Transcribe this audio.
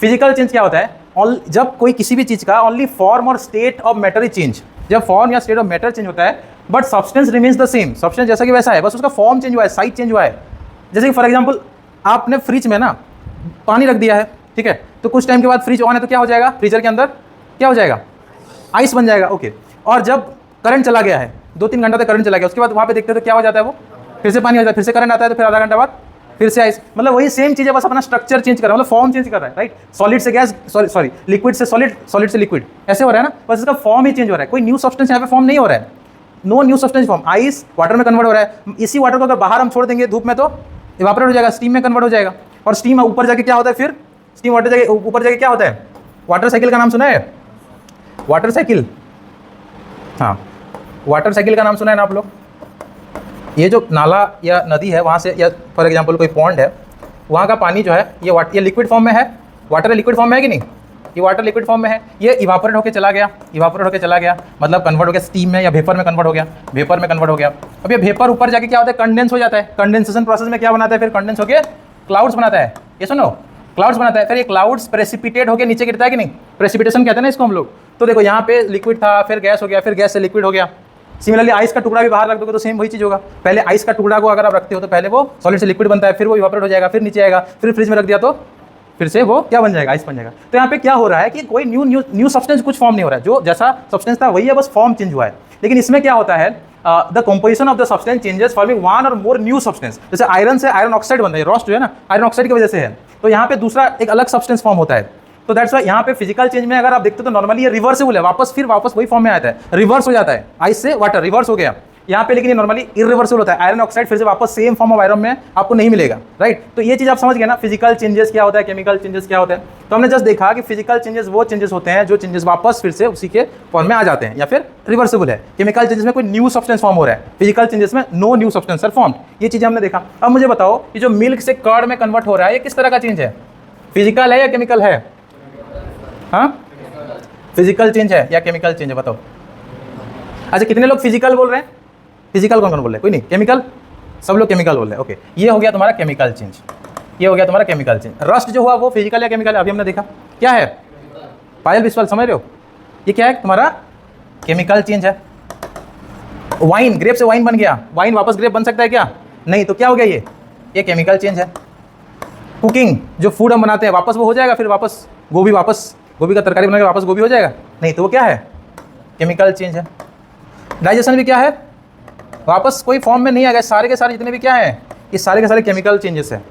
Physical change क्या होता है? जब कोई किसी भी चीज़ का ओनली फॉर्म और state of matter is change, जब फॉर्म या स्टेट ऑफ मैटर चेंज होता है but substance remains the same, substance जैसा कि वैसा है, बस उसका फॉर्म चेंज हुआ है, साइज चेंज हुआ है। जैसे कि फॉर एग्जांपल आपने फ्रिज में ना पानी रख दिया है, ठीक है, तो कुछ टाइम के बाद फ्रिज ऑन है तो क्या हो जाएगा? फ्रीजर के अंदर क्या हो जाएगा? आइस बन जाएगा, ओके। और जब करंट चला गया है, 2-3 घंटा तक करंट चला गया, उसके बाद वहाँ पे देखते हैं तो क्या हो जाता है? वो फिर से पानी हो जाता है, फिर से करंट आता है, तो फिर आधा घंटा बाद फिर से आइस। मतलब वही सेम चीज़ है, बस अपना स्ट्रक्चर चेंज कर रहा है, मतलब फॉर्म चेंज कर रहा है, राइट? सॉलिड से गैस, सॉरी लिक्विड से सॉलिड, सॉलिड से लिक्विड, ऐसे हो रहा है ना, बस इसका फॉर्म ही चेंज हो रहा है, कोई न्यू सब्सटेंस यहाँ पे फॉर्म नहीं हो रहा है। No new substance form. Ice water में कन्वर्ट हो रहा है, इसी वाटर को अगर बाहर हम छोड़ देंगे धूप में तो इवापोरेट हो जाएगा, स्टीम में कन्वर्ट हो जाएगा, और स्टीम ऊपर जाके क्या होता है? फिर स्टीम वाटर जाके ऊपर जाके क्या होता है? वाटर साइकिल का नाम सुना है? वाटर साइकिल, हाँ, वाटर साइकिल का नाम सुना है ना आप लोग? ये जो नाला या नदी है वहाँ से, या फॉर एग्जांपल कोई पॉन्ड है, वहाँ का पानी जो है ये लिक्विड फॉर्म में है, वाटर लिक्विड फॉर्म में है कि नहीं? ये वाटर लिक्विड फॉर्म में है, ये इवापोरेट होकर चला गया, इवापोरेट होकर चला गया, मतलब कन्वर्ट हो गया स्टीम में या वेपर में कन्वर्ट हो गया, वेपर में कन्वर्ट हो गया। अब ये वेपर ऊपर जाके क्या होता है? कंडेंस हो जाता है, कंडेंसेशन प्रोसेस में क्या बनाता है? फिर कंडेंस होकर क्लाउड्स बनाता है, ये सुनो, क्लाउड्स बनाता है, फिर ये क्लाउड्स प्रेसिपिटेट होकर नीचे गिरता है कि नहीं? प्रेसिपिटेशन कहते हैं ना इसको हम लोग। तो देखो यहाँ पे लिक्विड था, फिर गैस हो गया, फिर गैस से लिक्विड हो गया। सिमिलरली आइस का टुकड़ा भी बाहर रख दोगे तो सेम वही चीज़ होगा। पहले आइस का टुकड़ा को अगर आप रखते हो तो पहले वो सॉलिड से लिक्विड बनता है, फिर वो इवापोरेट हो जाएगा, फिर नीचे आएगा, फिर फ्रिज में रख दिया तो फिर से वो क्या बन जाएगा? आइस बन जाएगा। तो यहाँ पे क्या हो रहा है कि कोई न्यू सब्सटेंस कुछ फॉर्म नहीं हो रहा है, जो जैसा सब्सटेंस था वही है, बस फॉर्म चेंज हुआ है। लेकिन इसमें क्या होता है? The composition of the substance changes forming one और मोर न्यू सब्सटेंस। जैसे आयरन से आयरन ऑक्साइड बनता है, रॉस्ट जो है ना आयरन ऑक्साइड की वजह से है, तो यहाँ पे दूसरा एक अलग सब्सटेंस फॉर्म होता है। तो दैट्स वाई यहाँ पे फिजिकल चेंज में अगर आप देखते हो तो नॉर्मली ये रिवर्सिबल है, वापस वही फॉर्म में आता है, रिवर्स हो जाता है, आइस से वाटर रिवर्स हो गया यहाँ पे। लेकिन ये नॉर्मली इरिवर्सिबल होता है, आयरन ऑक्साइड फिर से वापस सेम फॉर्म ऑफ आयरन में आपको नहीं मिलेगा, राइट? तो ये चीज़ आप समझ गए ना, फिजिकल चेंजेस क्या होता है, केमिकल चेंजेस क्या होता है। तो हमने जस्ट देखा कि फिजिकल चेंजेस वो चेंजेस होते हैं जो चेंजेस वापस फिर से उसी के फॉर्म में आ जाते हैं या फिर रिवर्सिबल है। केमिकल चेंजेस में कोई न्यू सब्सटेंस फॉर्म हो रहा है, फिजिकल चेंजेस में no new substance are form. ये चीज़ें हमने देखा। अब मुझे बताओ कि जो मिल्क से कर्ड में कन्वर्ट हो रहा है ये किस तरह का चेंज है? फिजिकल है या केमिकल है? हाँ, फिजिकल चेंज है या केमिकल चेंज है? बताओ। अच्छा, कितने लोग फिजिकल बोल रहे हैं? फिजिकल कौन कौन बोल रहे हैं? कोई नहीं? केमिकल? सब लोग केमिकल बोल रहे हैं, ओके। ये हो गया तुम्हारा केमिकल चेंज, ये हो गया तुम्हारा केमिकल चेंज। रस्ट जो हुआ वो फिजिकल या केमिकल है? अभी हमने देखा क्या है। पायल बिस्वाल समझ रहे हो? ये क्या है तुम्हारा? केमिकल चेंज है। वाइन, ग्रेप से वाइन बन गया, वाइन वापस ग्रेप बन सकता है क्या? नहीं, तो क्या हो गया? ये केमिकल चेंज है। कुकिंग, जो फूड हम बनाते हैं वापस वो हो जाएगा, फिर वापस गोभी का तरकारी बनाकर वापस गोभी हो जाएगा? नहीं, तो वो क्या है? केमिकल चेंज है। डाइजेशन भी क्या है? वापस कोई फॉर्म में नहीं आ गया, सारे के सारे जितने भी क्या है, ये सारे के सारे केमिकल चेंजेस है।